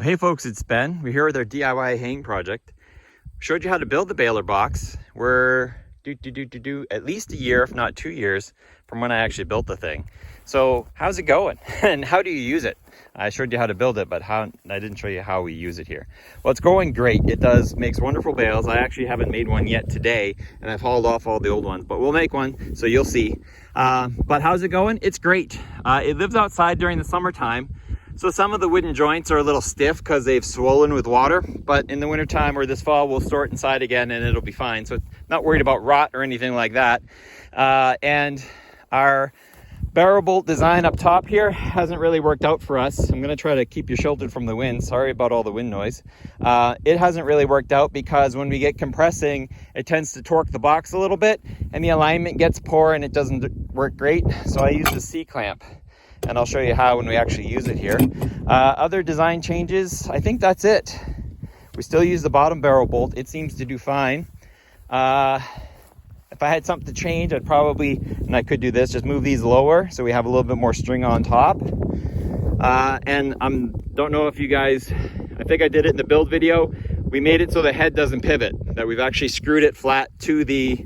Hey folks, it's Ben. We're here with our DIY haying project. Showed you how to build the baler box. We're at least a year, if not 2 years, from when I actually built the thing. So how's it going? And how do you use it? I showed you how to build it, but I didn't show you how we use it here. Well, it's going great. It makes wonderful bales. I actually haven't made one yet today, and I've hauled off all the old ones, but we'll make one, so you'll see. But how's it going? It's great. It lives outside during the summertime. So some of the wooden joints are a little stiff because they've swollen with water, but in the wintertime or this fall, we'll store it inside again and it'll be fine. So not worried about rot or anything like that. And our barrel bolt design up top here hasn't really worked out for us. I'm gonna try to keep you sheltered from the wind. Sorry about all the wind noise. It hasn't really worked out because when we get compressing, it tends to torque the box a little bit and the alignment gets poor and it doesn't work great. So I use the C-clamp. And I'll show you how when we actually use it here. Other design changes, I think that's it. We still use the bottom barrel bolt. It seems to do fine. If I had something to change, I'd probably, and I could do this, just move these lower so we have a little bit more string on top. And don't know if you guys, I think I did it in the build video. We made it so the head doesn't pivot, that we've actually screwed it flat to the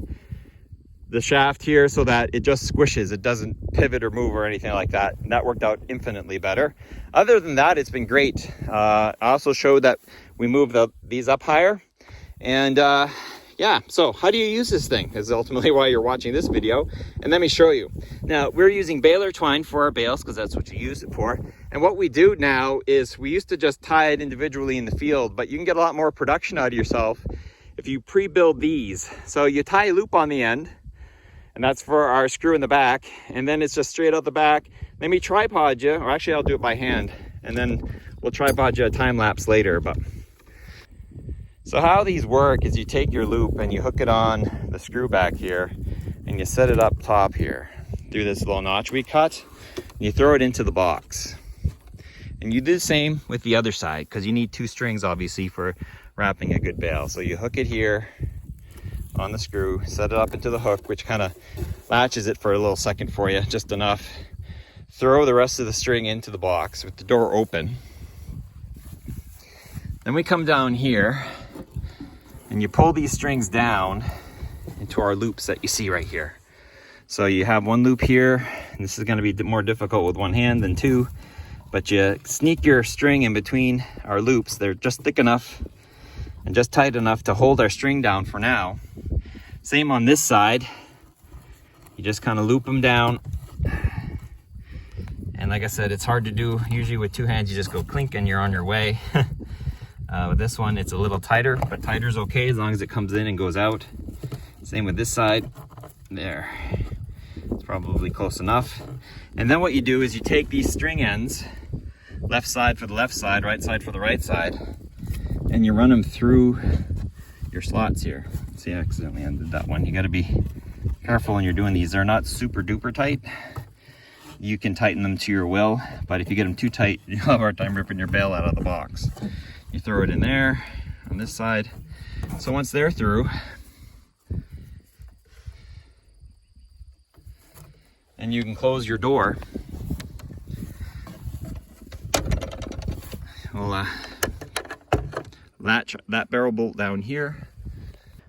shaft here so that it just squishes. It doesn't pivot or move or anything like that. And that worked out infinitely better. Other than that, it's been great. I also showed that we moved these up higher. And yeah, so how do you use this thing is ultimately why you're watching this video. And let me show you. Now, we're using baler twine for our bales because that's what you use it for. And what we do now is we used to just tie it individually in the field, but you can get a lot more production out of yourself if you pre-build these. So you tie a loop on the end, and that's for our screw in the back, and then it's just straight out the back. Let me tripod you, or actually I'll do it by hand, and then we'll tripod you a time lapse later. But so how these work is you take your loop and you hook it on the screw back here, and you set it up top here through this little notch we cut, and you throw it into the box. And you do the same with the other side, because you need 2 strings obviously for wrapping a good bale. So you hook it here on the screw, set it up into the hook, which kind of latches it for a little second for you, just enough. Throw the rest of the string into the box with the door open. Then we come down here and you pull these strings down into our loops that you see right here. So you have one loop here, and this is going to be more difficult with one hand than 2, but you sneak your string in between our loops. They're just thick enough and just tight enough to hold our string down for now. Same on this side. You just kind of loop them down. And like I said, it's hard to do. Usually with 2 hands, you just go clink and you're on your way. With this one, it's a little tighter, but tighter is okay as long as it comes in and goes out. Same with this side. There. It's probably close enough. And then what you do is you take these string ends, left side for the left side, right side for the right side, and you run them through your slots here. See, I accidentally ended that one. You got to be careful when you're doing these. They're not super duper tight. You can tighten them to your will, but if you get them too tight, you'll have a hard time ripping your bale out of the box. You throw it in there on this side. So once they're through, and you can close your door. We'll latch that barrel bolt down here.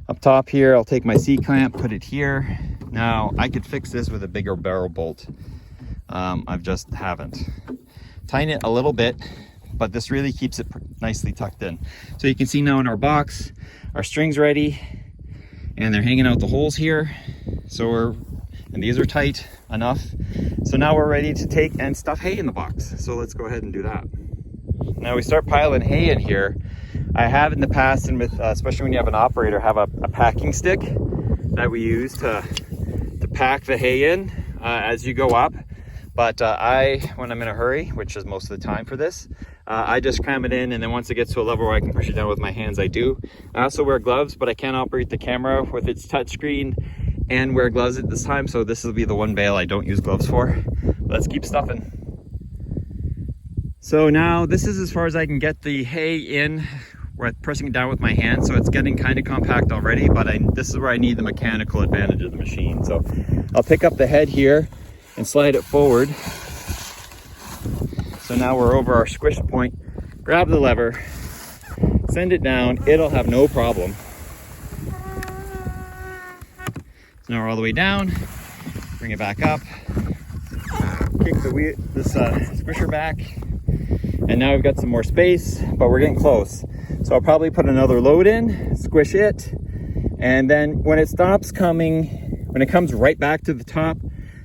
Up top here, I'll take my C-clamp, put it here. Now, I could fix this with a bigger barrel bolt. I just haven't. Tighten it a little bit, but this really keeps it nicely tucked in. So you can see now in our box, our string's ready, and they're hanging out the holes here. And these are tight enough. So now we're ready to take and stuff hay in the box. So let's go ahead and do that. Now we start piling hay in here. I have in the past, and with especially when you have an operator, have a packing stick that we use to pack the hay in as you go up. But when I'm in a hurry, which is most of the time for this, I just cram it in, and then once it gets to a level where I can push it down with my hands, I do. I also wear gloves, but I can't operate the camera with its touchscreen and wear gloves at this time, so this will be the one bale I don't use gloves for. Let's keep stuffing. So now this is as far as I can get the hay in. We're pressing it down with my hand, so it's getting kind of compact already, but this is where I need the mechanical advantage of the machine. So I'll pick up the head here and slide it forward. So now we're over our squish point grab the lever, send it down, it'll have no problem. So now we're all the way down, bring it back up, kick this squisher back, and now we've got some more space, but we're getting close. So I'll probably put another load in, squish it, and then when it stops coming, when it comes right back to the top,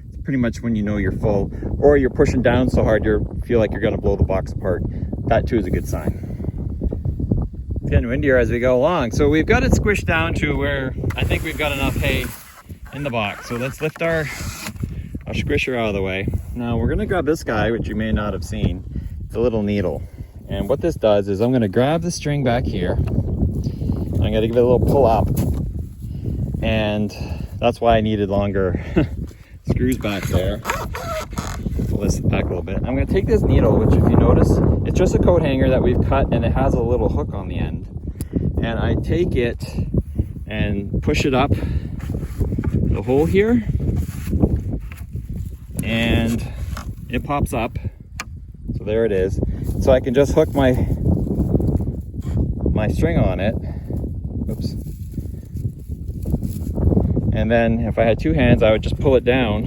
it's pretty much when you know you're full, or you're pushing down so hard you feel like you're gonna blow the box apart. That too is a good sign. It's getting windier as we go along. So we've got it squished down to where I think we've got enough hay in the box. So let's lift our squisher out of the way. Now we're gonna grab this guy, which you may not have seen. It's a little needle. And what this does is I'm gonna grab the string back here. I'm gonna give it a little pull up. And that's why I needed longer screws back there. Pull this back a little bit. I'm gonna take this needle, which if you notice, it's just a coat hanger that we've cut and it has a little hook on the end. And I take it and push it up the hole here. And it pops up. So there it is. So I can just hook my string on it. Oops. And then if I had two hands, I would just pull it down.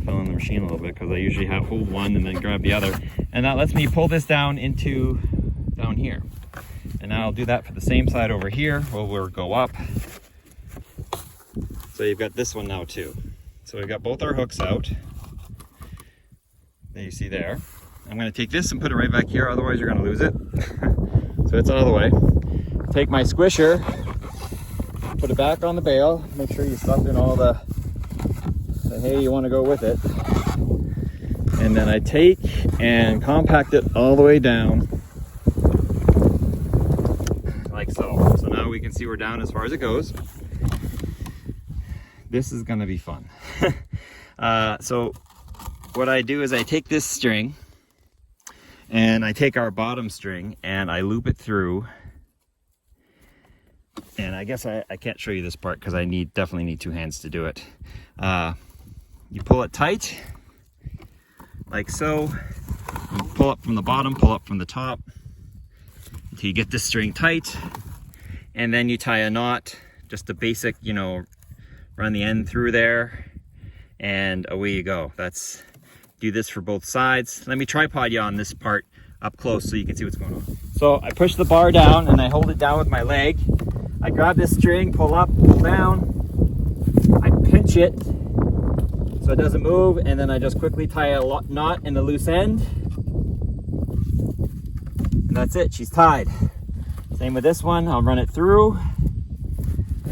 Fell on the machine a little bit because I usually hold one and then grab the other. And that lets me pull this down down here. And now I'll do that for the same side over here where we'll go up. So you've got this one now too. So we've got both our hooks out. That you see there. I'm going to take this and put it right back here, otherwise you're going to lose it. So it's out of the way. Take my squisher, put it back on the bale, make sure you stuff in all the hay you want to go with it. And then I take and compact it all the way down, like so. So now we can see we're down as far as it goes. This is going to be fun. So what I do is I take this string and I take our bottom string and I loop it through. And I guess I can't show you this part because I definitely need two hands to do it. You pull it tight, like so. You pull up from the bottom, pull up from the top until you get this string tight. And then you tie a knot, just a basic, run the end through there and away you go. Do this for both sides. Let me tripod you on this part up close so you can see what's going on. So I push the bar down and I hold it down with my leg. I grab this string, pull up, pull down. I pinch it so it doesn't move, and then I just quickly tie a knot in the loose end. And that's it, she's tied. Same with this one, I'll run it through.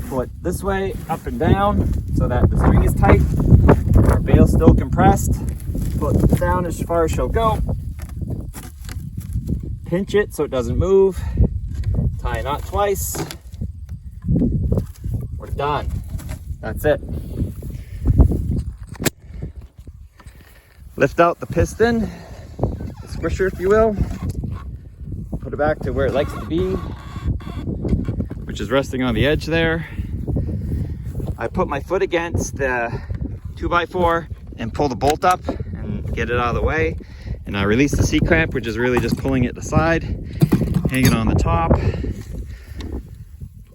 Pull it this way, up and down, so that the string is tight. Our bale's still compressed. Pull it down as far as she'll go. Pinch it so it doesn't move. Tie a knot twice. We're done. That's it. Lift out the piston, the squisher if you will. Put it back to where it likes to be, which is resting on the edge there. I put my foot against the 2x4 and pull the bolt up and get it out of the way. And I release the C-clamp, which is really just pulling it aside, hang it on the top.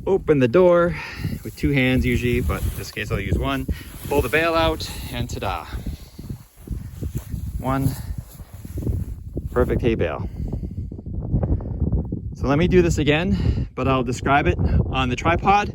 Open the door with two hands usually, but in this case I'll use one. Pull the bale out and ta-da. One perfect hay bale. So let me do this again, but I'll describe it on the tripod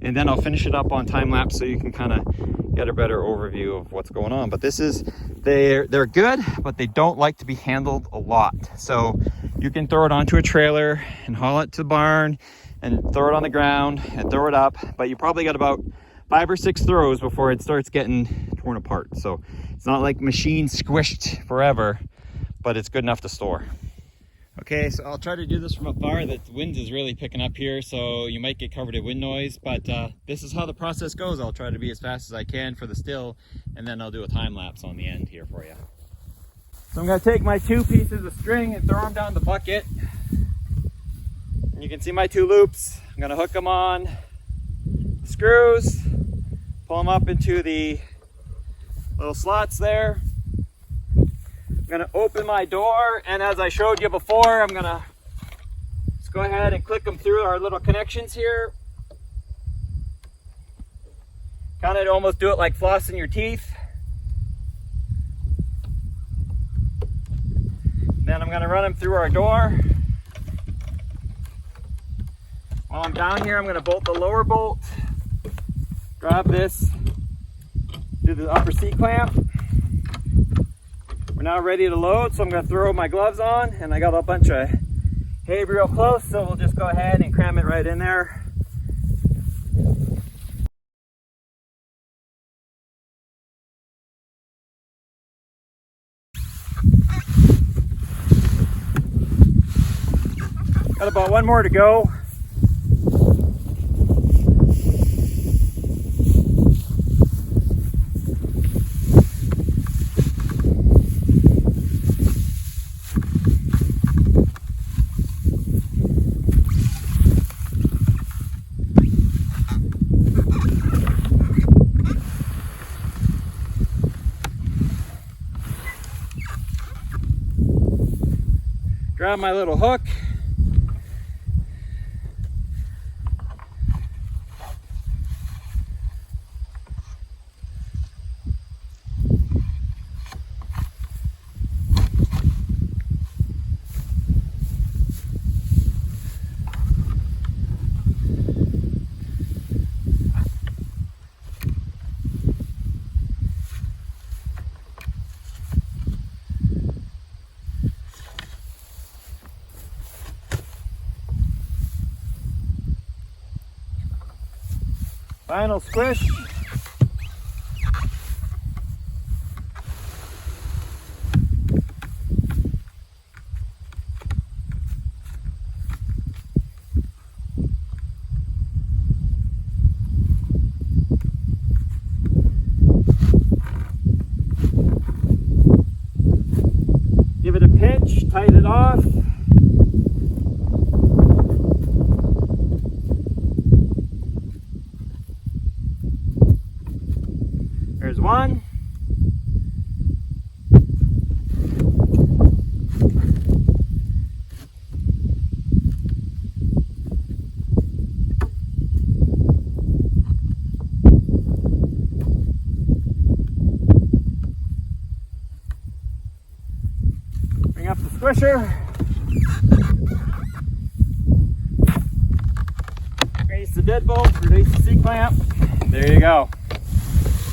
and then I'll finish it up on time lapse so you can kind of get a better overview of what's going on. But they're good, but they don't like to be handled a lot. So you can throw it onto a trailer and haul it to the barn and throw it on the ground and throw it up, but you probably got about 5 or 6 throws before it starts getting torn apart. So it's not like machine squished forever, but it's good enough to store. Okay, so I'll try to do this from afar. The wind is really picking up here, so you might get covered in wind noise, but this is how the process goes. I'll try to be as fast as I can for the still, and then I'll do a time lapse on the end here for you. So I'm gonna take my 2 pieces of string and throw them down the bucket. And you can see my 2 loops. I'm gonna hook them on the screws, pull them up into the little slots there. I'm gonna open my door, and as I showed you before, I'm gonna just go ahead and click them through our little connections here. Kind of almost do it like flossing your teeth. Then I'm gonna run them through our door. While I'm down here, I'm gonna bolt the lower bolt, grab this, do the upper C-clamp. We're now ready to load, so I'm gonna throw my gloves on, and I got a bunch of hay real close, so we'll just go ahead and cram it right in there. Got about one more to go. Grab my little hook. Final squish. Give it a pinch, tighten it off. There's one. Bring up the squisher. Release the deadbolt, release the C-clamp. There you go.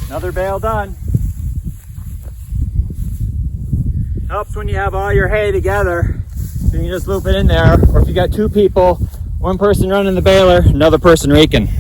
Another bale done. Helps when you have all your hay together. You can just loop it in there, or if you got two people, one person running the baler, another person raking.